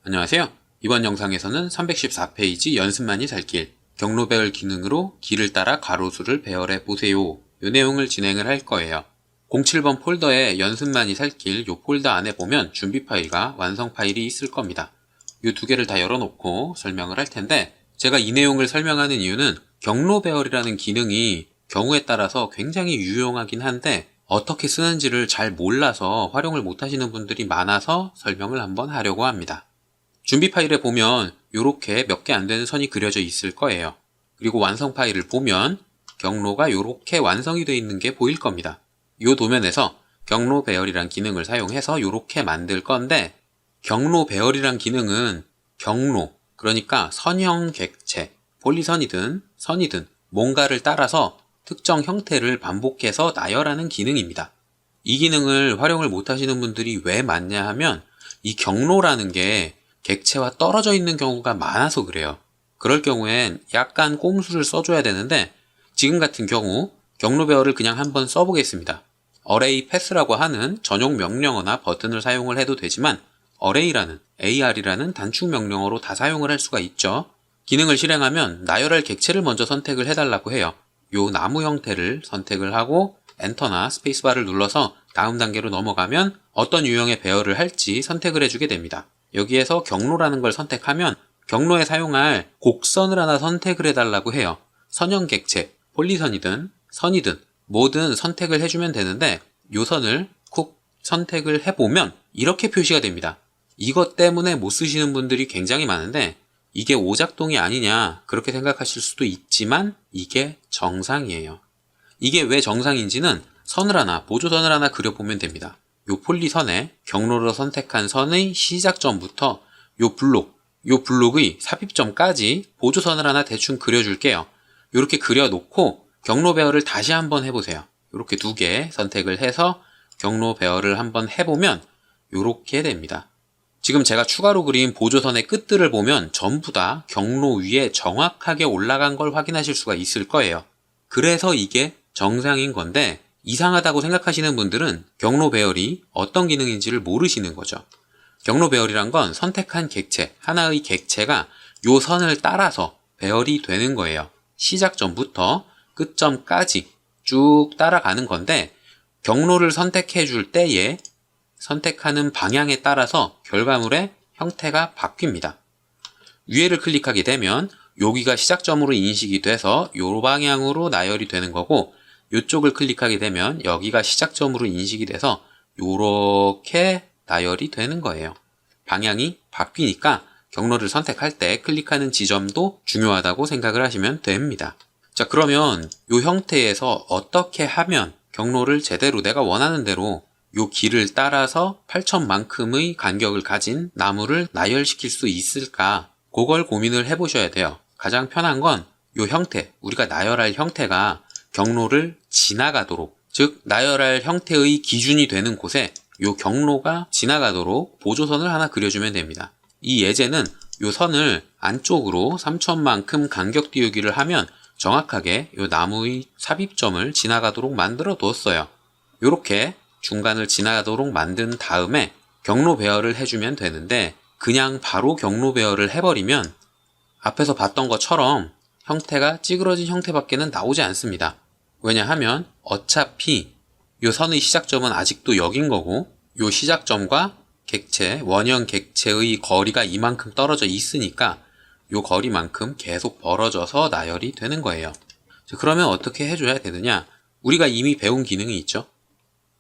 안녕하세요. 이번 영상에서는 314페이지 연습만이 살길 경로 배열 기능으로 길을 따라 가로수를 배열해 보세요. 요 내용을 진행을 할 거예요. 07번 폴더에 연습만이 살길 요 폴더 안에 보면 준비 파일과 완성 파일이 있을 겁니다. 요 두 개를 다 열어놓고 설명을 할 텐데, 제가 이 내용을 설명하는 이유는 경로 배열이라는 기능이 경우에 따라서 굉장히 유용하긴 한데 어떻게 쓰는지를 잘 몰라서 활용을 못 하시는 분들이 많아서 설명을 한번 하려고 합니다. 준비 파일에 보면 이렇게 몇 개 안 되는 선이 그려져 있을 거예요. 그리고 완성 파일을 보면 경로가 이렇게 완성이 되어 있는 게 보일 겁니다. 이 도면에서 경로 배열이란 기능을 사용해서 이렇게 만들 건데, 경로 배열이란 기능은 경로, 그러니까 선형 객체, 폴리선이든 선이든 뭔가를 따라서 특정 형태를 반복해서 나열하는 기능입니다. 이 기능을 활용을 못 하시는 분들이 왜 많냐 하면 이 경로라는 게 객체와 떨어져 있는 경우가 많아서 그래요. 그럴 경우엔 약간 꼼수를 써줘야 되는데, 지금 같은 경우 경로 배열을 그냥 한번 써보겠습니다. array pass라고 하는 전용 명령어나 버튼을 사용을 해도 되지만 array라는 ar이라는 단축 명령어로 다 사용을 할 수가 있죠. 기능을 실행하면 나열할 객체를 먼저 선택을 해달라고 해요. 요 나무 형태를 선택을 하고 엔터나 스페이스바를 눌러서 다음 단계로 넘어가면 어떤 유형의 배열을 할지 선택을 해주게 됩니다. 여기에서 경로라는 걸 선택하면 경로에 사용할 곡선을 하나 선택을 해달라고 해요. 선형 객체, 폴리선이든 선이든 뭐든 선택을 해주면 되는데, 요 선을 쿡 선택을 해보면 이렇게 표시가 됩니다. 이것 때문에 못 쓰시는 분들이 굉장히 많은데 이게 오작동이 아니냐 그렇게 생각하실 수도 있지만 이게 정상이에요. 이게 왜 정상인지는 선을 하나, 보조선을 하나 그려보면 됩니다. 요 폴리선에 경로로 선택한 선의 시작점부터 요 블록의 삽입점까지 보조선을 하나 대충 그려줄게요. 이렇게 그려놓고 경로 배열을 다시 한번 해보세요. 이렇게 두 개 선택을 해서 경로 배열을 한번 해보면 이렇게 됩니다. 지금 제가 추가로 그린 보조선의 끝들을 보면 전부 다 경로 위에 정확하게 올라간 걸 확인하실 수가 있을 거예요. 그래서 이게 정상인 건데, 이상하다고 생각하시는 분들은 경로 배열이 어떤 기능인지를 모르시는 거죠. 경로 배열이란 건 선택한 객체, 하나의 객체가 요 선을 따라서 배열이 되는 거예요. 시작점부터 끝점까지 쭉 따라가는 건데, 경로를 선택해 줄 때에 선택하는 방향에 따라서 결과물의 형태가 바뀝니다. 위에를 클릭하게 되면 여기가 시작점으로 인식이 돼서 요 방향으로 나열이 되는 거고, 이쪽을 클릭하게 되면 여기가 시작점으로 인식이 돼서 요렇게 나열이 되는 거예요. 방향이 바뀌니까 경로를 선택할 때 클릭하는 지점도 중요하다고 생각을 하시면 됩니다. 자, 그러면 요 형태에서 어떻게 하면 경로를 제대로 내가 원하는 대로 요 길을 따라서 8천만큼의 간격을 가진 나무를 나열시킬 수 있을까? 그걸 고민을 해보셔야 돼요. 가장 편한 건 요 형태, 우리가 나열할 형태가 경로를 지나가도록, 즉 나열할 형태의 기준이 되는 곳에 요 경로가 지나가도록 보조선을 하나 그려주면 됩니다. 이 예제는 요 선을 안쪽으로 3천만큼 간격 띄우기를 하면 정확하게 요 나무의 삽입점을 지나가도록 만들어 두었어요. 요렇게 중간을 지나가도록 만든 다음에 경로 배열을 해주면 되는데, 그냥 바로 경로 배열을 해버리면 앞에서 봤던 것처럼 형태가 찌그러진 형태밖에는 나오지 않습니다. 왜냐하면 어차피 요 선의 시작점은 아직도 여긴 거고, 요 시작점과 객체, 원형 객체의 거리가 이만큼 떨어져 있으니까 요 거리만큼 계속 벌어져서 나열이 되는 거예요. 그러면 어떻게 해줘야 되느냐? 우리가 이미 배운 기능이 있죠.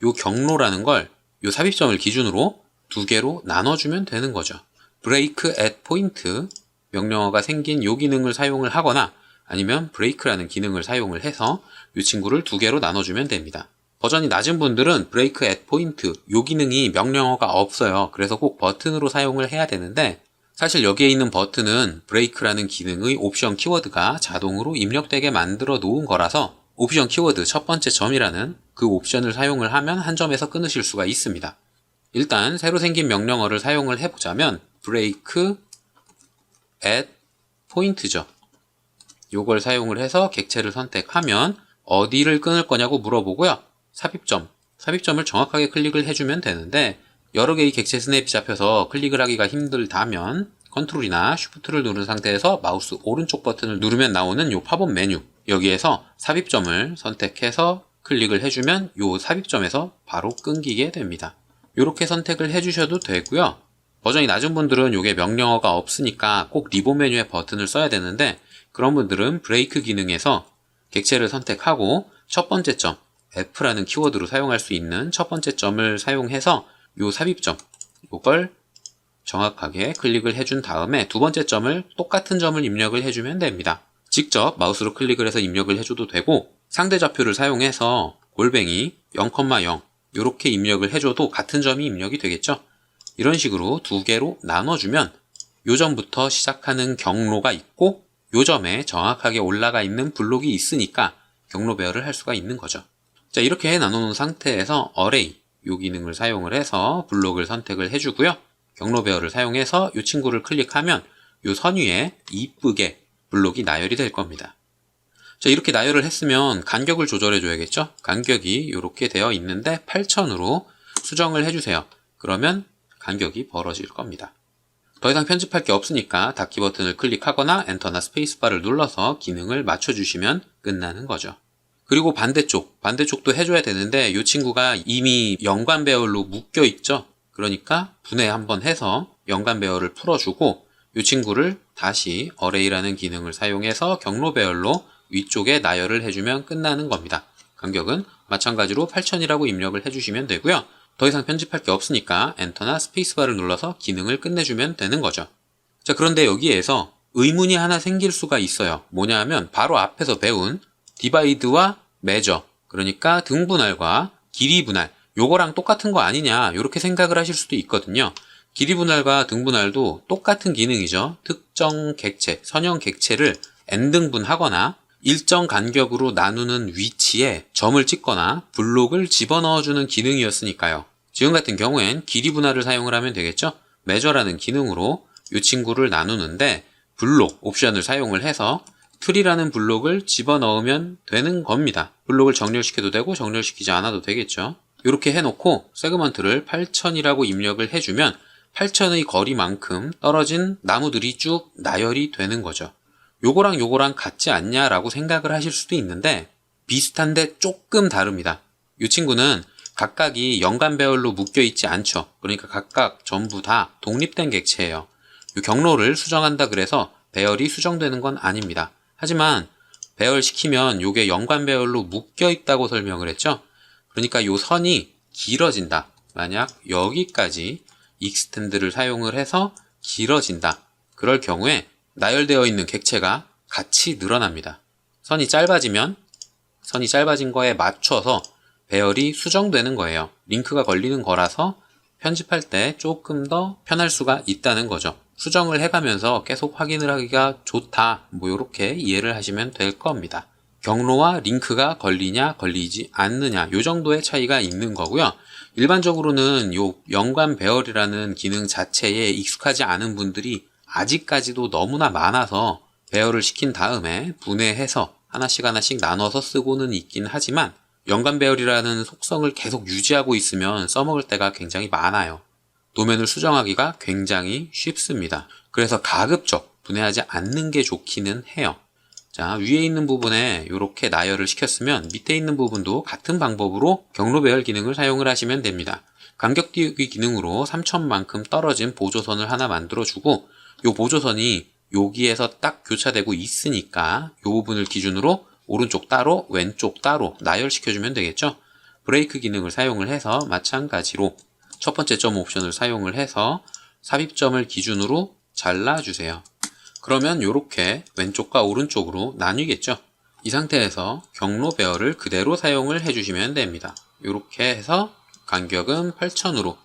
요 경로라는 걸 요 삽입점을 기준으로 두 개로 나눠주면 되는 거죠. break at point 명령어가 생긴 요 기능을 사용을 하거나 아니면 break라는 기능을 사용을 해서 요 친구를 두 개로 나눠주면 됩니다. 버전이 낮은 분들은 break at point 요 기능이 명령어가 없어요. 그래서 꼭 버튼으로 사용을 해야 되는데, 사실 여기에 있는 버튼은 break라는 기능의 옵션 키워드가 자동으로 입력되게 만들어 놓은 거라서 옵션 키워드 첫 번째 점이라는 그 옵션을 사용을 하면 한 점에서 끊으실 수가 있습니다. 일단 새로 생긴 명령어를 사용을 해보자면 break at point죠. 요걸 사용을 해서 객체를 선택하면 어디를 끊을 거냐고 물어보고요. 삽입점을 정확하게 클릭을 해주면 되는데, 여러 개의 객체 스냅이 잡혀서 클릭을 하기가 힘들다면 컨트롤이나 쉬프트를 누른 상태에서 마우스 오른쪽 버튼을 누르면 나오는 요 팝업 메뉴, 여기에서 삽입점을 선택해서 클릭을 해주면 요 삽입점에서 바로 끊기게 됩니다. 이렇게 선택을 해주셔도 되고요. 버전이 낮은 분들은 요게 명령어가 없으니까 꼭 리본 메뉴의 버튼을 써야 되는데, 그런 분들은 브레이크 기능에서 객체를 선택하고 첫 번째 점, F라는 키워드로 사용할 수 있는 첫 번째 점을 사용해서 요 삽입점, 요걸 정확하게 클릭을 해준 다음에 두 번째 점을 똑같은 점을 입력을 해주면 됩니다. 직접 마우스로 클릭을 해서 입력을 해줘도 되고, 상대 좌표를 사용해서 골뱅이 0,0 이렇게 입력을 해줘도 같은 점이 입력이 되겠죠. 이런 식으로 두 개로 나눠주면 요 점부터 시작하는 경로가 있고 요 점에 정확하게 올라가 있는 블록이 있으니까 경로 배열을 할 수가 있는 거죠. 자, 이렇게 나눠놓은 상태에서 Array 요 기능을 사용을 해서 블록을 선택을 해주고요. 경로 배열을 사용해서 이 친구를 클릭하면 이 선 위에 이쁘게 블록이 나열이 될 겁니다. 자, 이렇게 나열을 했으면 간격을 조절해 줘야겠죠. 간격이 이렇게 되어 있는데 8000으로 수정을 해주세요. 그러면 간격이 벌어질 겁니다. 더 이상 편집할 게 없으니까 닫기 버튼을 클릭하거나 엔터나 스페이스바를 눌러서 기능을 맞춰주시면 끝나는 거죠. 그리고 반대쪽도 해줘야 되는데 이 친구가 이미 연관 배열로 묶여 있죠. 그러니까 분해 한번 해서 연관 배열을 풀어주고 이 친구를 다시 Array라는 기능을 사용해서 경로 배열로 위쪽에 나열을 해주면 끝나는 겁니다. 간격은 마찬가지로 8000이라고 입력을 해주시면 되고요. 더 이상 편집할 게 없으니까 엔터나 스페이스바를 눌러서 기능을 끝내주면 되는 거죠. 자, 그런데 여기에서 의문이 하나 생길 수가 있어요. 뭐냐 하면 바로 앞에서 배운 디바이드와 메저, 그러니까 등분할과 길이 분할, 요거랑 똑같은 거 아니냐 이렇게 생각을 하실 수도 있거든요. 길이 분할과 등분할도 똑같은 기능이죠. 특정 객체, 선형 객체를 n등분하거나 일정 간격으로 나누는 위치에 점을 찍거나 블록을 집어넣어주는 기능이었으니까요. 지금 같은 경우엔 길이 분할을 사용을 하면 되겠죠. measure라는 기능으로 이 친구를 나누는데 블록 옵션을 사용을 해서 트리라는 블록을 집어넣으면 되는 겁니다. 블록을 정렬시켜도 되고 정렬시키지 않아도 되겠죠. 이렇게 해놓고 세그먼트를 8000이라고 입력을 해주면 8000의 거리만큼 떨어진 나무들이 쭉 나열이 되는 거죠. 요거랑 같지 않냐라고 생각을 하실 수도 있는데 비슷한데 조금 다릅니다. 이 친구는 각각이 연관 배열로 묶여 있지 않죠. 그러니까 각각 전부 다 독립된 객체예요. 이 경로를 수정한다 그래서 배열이 수정되는 건 아닙니다. 하지만 배열시키면 요게 연관 배열로 묶여 있다고 설명을 했죠. 그러니까 요 선이 길어진다. 만약 여기까지 익스텐드를 사용을 해서 길어진다. 그럴 경우에 나열되어 있는 객체가 같이 늘어납니다. 선이 짧아진 거에 맞춰서 배열이 수정되는 거예요. 링크가 걸리는 거라서 편집할 때 조금 더 편할 수가 있다는 거죠. 수정을 해가면서 계속 확인을 하기가 좋다. 뭐 이렇게 이해를 하시면 될 겁니다. 경로와 링크가 걸리냐 걸리지 않느냐 요 정도의 차이가 있는 거고요. 일반적으로는 요 연관 배열이라는 기능 자체에 익숙하지 않은 분들이 아직까지도 너무나 많아서 배열을 시킨 다음에 분해해서 하나씩 나눠서 쓰고는 있긴 하지만 연관 배열이라는 속성을 계속 유지하고 있으면 써먹을 때가 굉장히 많아요. 도면을 수정하기가 굉장히 쉽습니다. 그래서 가급적 분해하지 않는 게 좋기는 해요. 자, 위에 있는 부분에 이렇게 나열을 시켰으면 밑에 있는 부분도 같은 방법으로 경로 배열 기능을 사용을 하시면 됩니다. 간격 띄우기 기능으로 3000만큼 떨어진 보조선을 하나 만들어주고 이 보조선이 여기에서 딱 교차되고 있으니까 이 부분을 기준으로 오른쪽 따로 왼쪽 따로 나열시켜주면 되겠죠. 브레이크 기능을 사용을 해서 마찬가지로 첫 번째 점 옵션을 사용을 해서 삽입점을 기준으로 잘라주세요. 그러면 이렇게 왼쪽과 오른쪽으로 나뉘겠죠. 이 상태에서 경로 배열을 그대로 사용을 해주시면 됩니다. 이렇게 해서 간격은 8000으로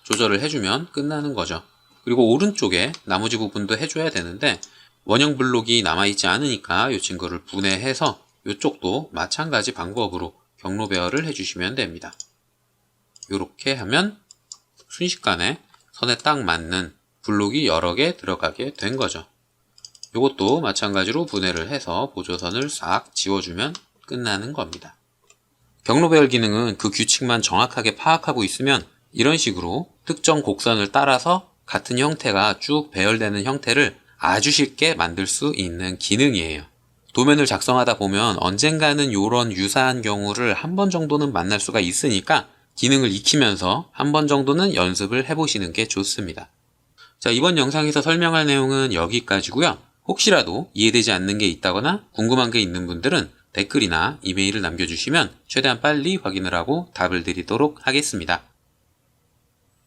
조절을 해주면 끝나는 거죠. 그리고 오른쪽에 나머지 부분도 해줘야 되는데 원형 블록이 남아있지 않으니까 이 친구를 분해해서 이쪽도 마찬가지 방법으로 경로 배열을 해주시면 됩니다. 이렇게 하면 순식간에 선에 딱 맞는 블록이 여러 개 들어가게 된 거죠. 이것도 마찬가지로 분해를 해서 보조선을 싹 지워주면 끝나는 겁니다. 경로 배열 기능은 그 규칙만 정확하게 파악하고 있으면 이런 식으로 특정 곡선을 따라서 같은 형태가 쭉 배열되는 형태를 아주 쉽게 만들 수 있는 기능이에요. 도면을 작성하다 보면 언젠가는 이런 유사한 경우를 한 번 정도는 만날 수가 있으니까 기능을 익히면서 한 번 정도는 연습을 해보시는 게 좋습니다. 자, 이번 영상에서 설명할 내용은 여기까지고요. 혹시라도 이해되지 않는 게 있다거나 궁금한 게 있는 분들은 댓글이나 이메일을 남겨주시면 최대한 빨리 확인을 하고 답을 드리도록 하겠습니다.